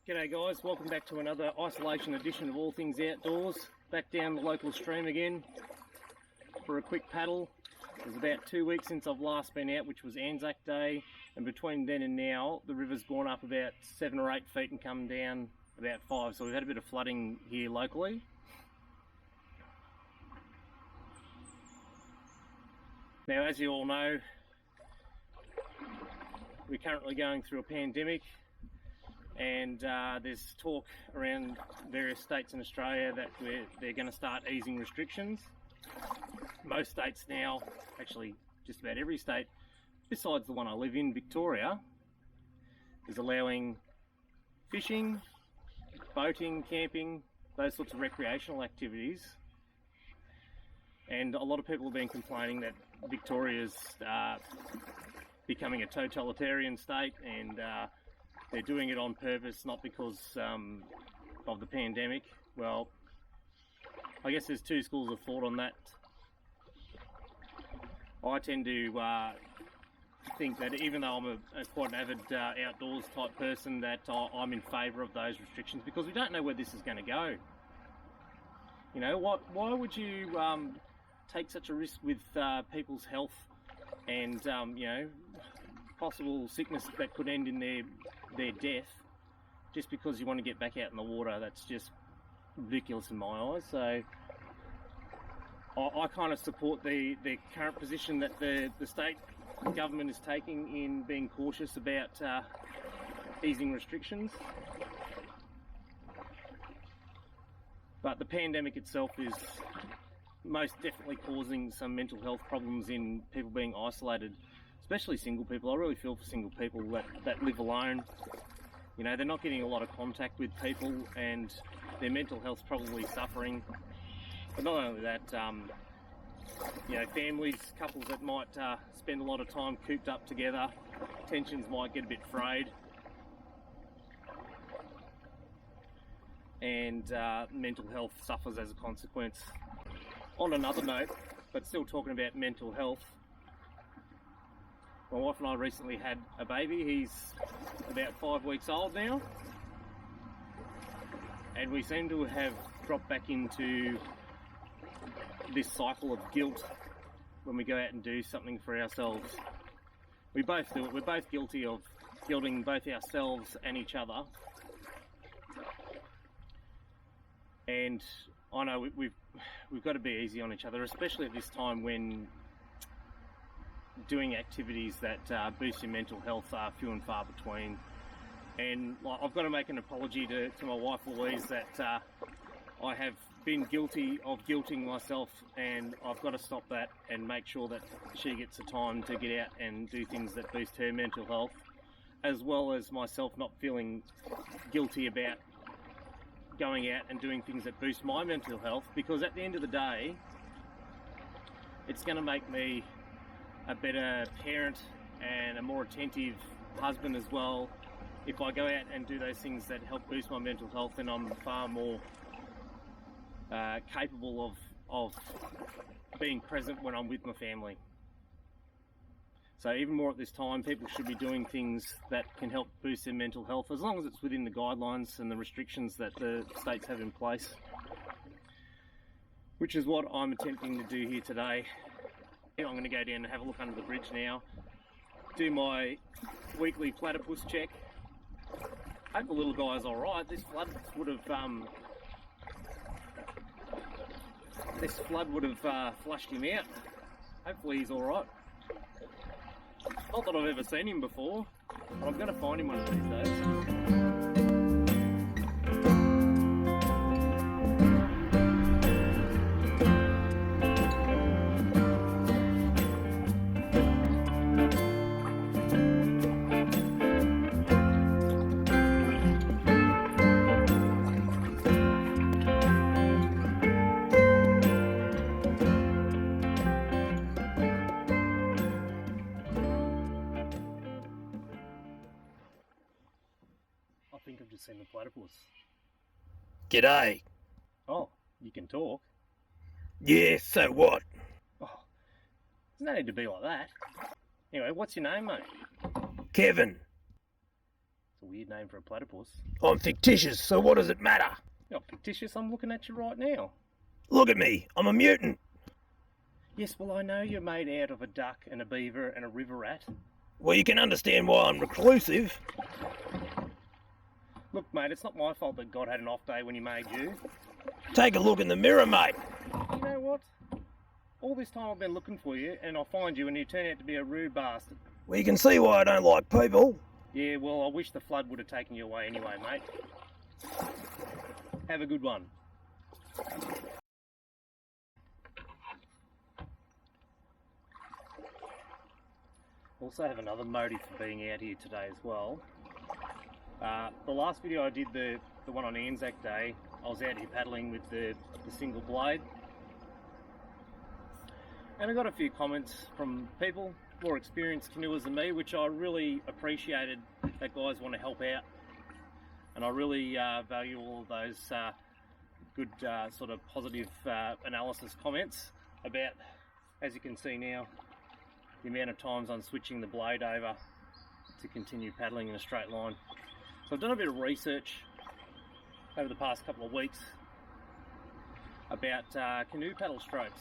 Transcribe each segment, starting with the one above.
G'day guys, welcome back to another isolation edition of All Things Outdoors. Back down the local stream again for a quick paddle. It was about 2 weeks since I've last been out, which was Anzac Day, and between then and now the river's gone up about 7 or 8 feet and come down about 5, so we've had a bit of flooding here locally. Now, as you all know, we're currently going through a pandemic, and there's talk around various states in Australia that they're going to start easing restrictions. Most states now, actually just about every state besides the one I live in, Victoria, is allowing fishing, boating, camping, those sorts of recreational activities. And a lot of people have been complaining that Victoria's becoming a totalitarian state, and they're doing it on purpose, not because of the pandemic. Well, I guess there's two schools of thought on that. I tend to think that even though I'm quite an avid outdoors type person, that I'm in favour of those restrictions, because we don't know where this is going to go. You know, why would you take such a risk with people's health and, you know, possible sickness that could end in their death just because you want to get back out in the water? That's just ridiculous in my eyes. So I kind of support the current position that the state government is taking in being cautious about easing restrictions. But the pandemic itself is most definitely causing some mental health problems in people being isolated, especially single people. I really feel for single people that live alone. You know, they're not getting a lot of contact with people, and their mental health's probably suffering. But not only that, you know, families, couples that might spend a lot of time cooped up together, tensions might get a bit frayed, and mental health suffers as a consequence. On another note, but still talking about mental health, my wife and I recently had a baby. He's about 5 weeks old now, and we seem to have dropped back into this cycle of guilt when we go out and do something for ourselves. We both do it. We're both guilty of guilting both ourselves and each other. And I know we've got to be easy on each other, especially at this time when doing activities that boost your mental health are few and far between. And I've got to make an apology to my wife Louise that I have been guilty of guilting myself, and I've got to stop that and make sure that she gets the time to get out and do things that boost her mental health, as well as myself not feeling guilty about going out and doing things that boost my mental health, because at the end of the day, it's going to make me a better parent and a more attentive husband as well. If I go out and do those things that help boost my mental health, then I'm far more capable of being present when I'm with my family. So even more at this time, people should be doing things that can help boost their mental health, as long as it's within the guidelines and the restrictions that the states have in place, which is what I'm attempting to do here today. I'm going to go down and have a look under the bridge now, do my weekly platypus check. Hope the little guy's alright. This flood would have flushed him out. Hopefully he's alright. Not that I've ever seen him before, but I'm going to find him one of these days. I think I've just seen the platypus. G'day. Oh, you can talk? Yeah, so what? Oh, there's no need to be like that. Anyway, what's your name, mate? Kevin. So a weird name for a platypus. I'm fictitious, so what does it matter? You're not fictitious, I'm looking at you right now. Look at me, I'm a mutant. Yes, well I know you're made out of a duck and a beaver and a river rat. Well, you can understand why I'm reclusive. Look mate, it's not my fault that God had an off day when he made you. Take a look in the mirror, mate. You know what? All this time I've been looking for you and I find you and you turn out to be a rude bastard. Well, you can see why I don't like people. Yeah, well I wish the flood would have taken you away anyway, mate. Have a good one. Also have another motive for being out here today as well. The last video I did, the one on Anzac Day, I was out here paddling with the single blade. And I got a few comments from people more experienced canoers than me, which I really appreciated that guys want to help out. And I really value all of those good sort of positive analysis comments about, as you can see now, the amount of times I'm switching the blade over to continue paddling in a straight line. So I've done a bit of research over the past couple of weeks about canoe paddle strokes.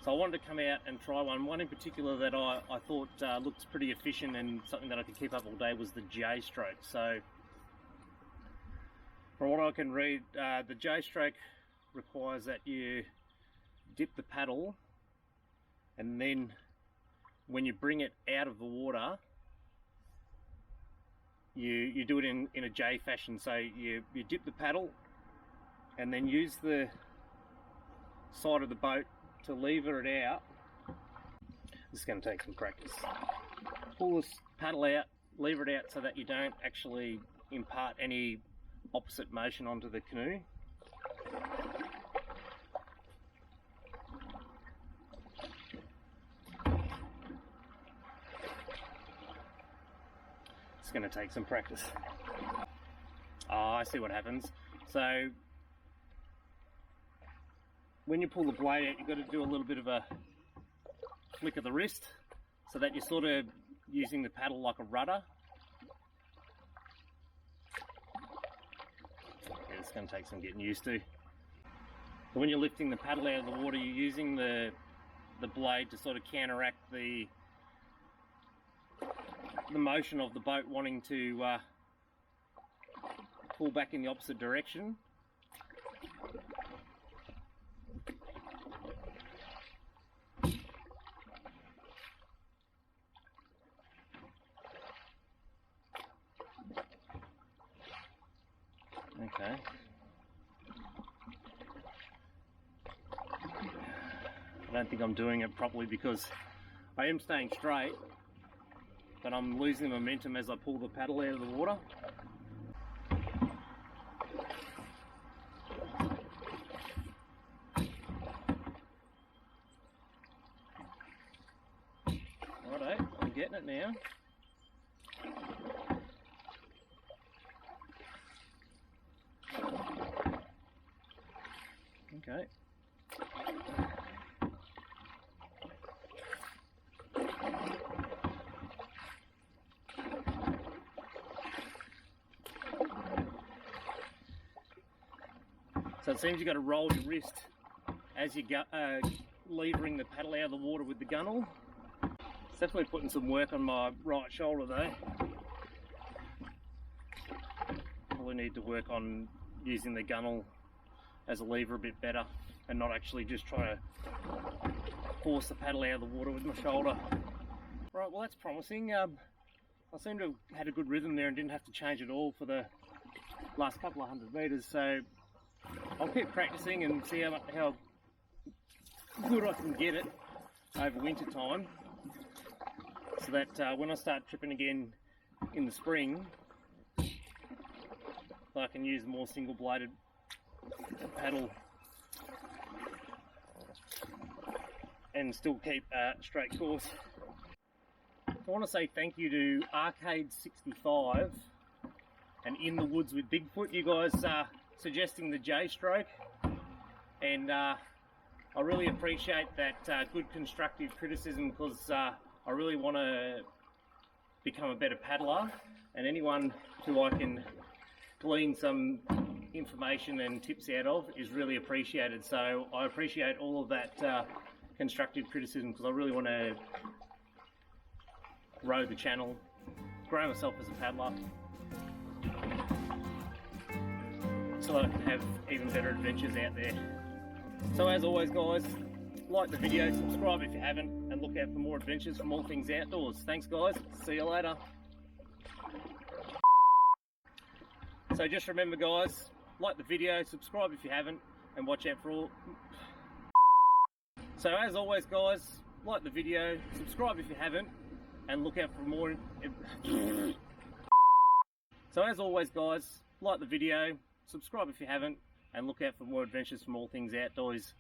So I wanted to come out and try one in particular that I thought looked pretty efficient and something that I could keep up all day was the J stroke. So from what I can read, the J stroke requires that you dip the paddle and then when you bring it out of the water, you do it in a J fashion. So you dip the paddle and then use the side of the boat to lever it out. This is going to take some practice. Pull this paddle out, lever it out so that you don't actually impart any opposite motion onto the canoe. It's going to take some practice. Oh, I see what happens. So when you pull the blade out, you've got to do a little bit of a flick of the wrist so that you're sort of using the paddle like a rudder. Yeah, it's going to take some getting used to. But when you're lifting the paddle out of the water, you're using the blade to sort of counteract the motion of the boat wanting to pull back in the opposite direction. Okay. I don't think I'm doing it properly because I am staying straight, but I'm losing momentum as I pull the paddle out of the water. Righto, I'm getting it now. Okay. So it seems you've got to roll your wrist as you go, levering the paddle out of the water with the gunnel. It's definitely putting some work on my right shoulder though. Probably need to work on using the gunnel as a lever a bit better and not actually just try to force the paddle out of the water with my shoulder. Right, well that's promising. I seem to have had a good rhythm there and didn't have to change at all for the last couple of 100 metres, so I'll keep practicing and see how good I can get it over winter time, so that when I start tripping again in the spring, I can use a more single-bladed paddle and still keep straight course. I want to say thank you to Arcade65 and In the Woods with Bigfoot. You guys suggesting the J stroke, and I really appreciate that good constructive criticism, because I really want to become a better paddler, and anyone who I can glean some information and tips out of is really appreciated. So I appreciate all of that constructive criticism, because I really want to grow the channel, grow myself as a paddler, so that I can have even better adventures out there. So as always guys, like the video, subscribe if you haven't, and look out for more adventures from all things outdoors. Thanks guys, see you later. So just remember guys, like the video, subscribe if you haven't, and watch out for all... So as always guys, like the video, subscribe if you haven't, and look out for more... So as always guys, like the video, subscribe if you haven't, and look out for more adventures from all things outdoors.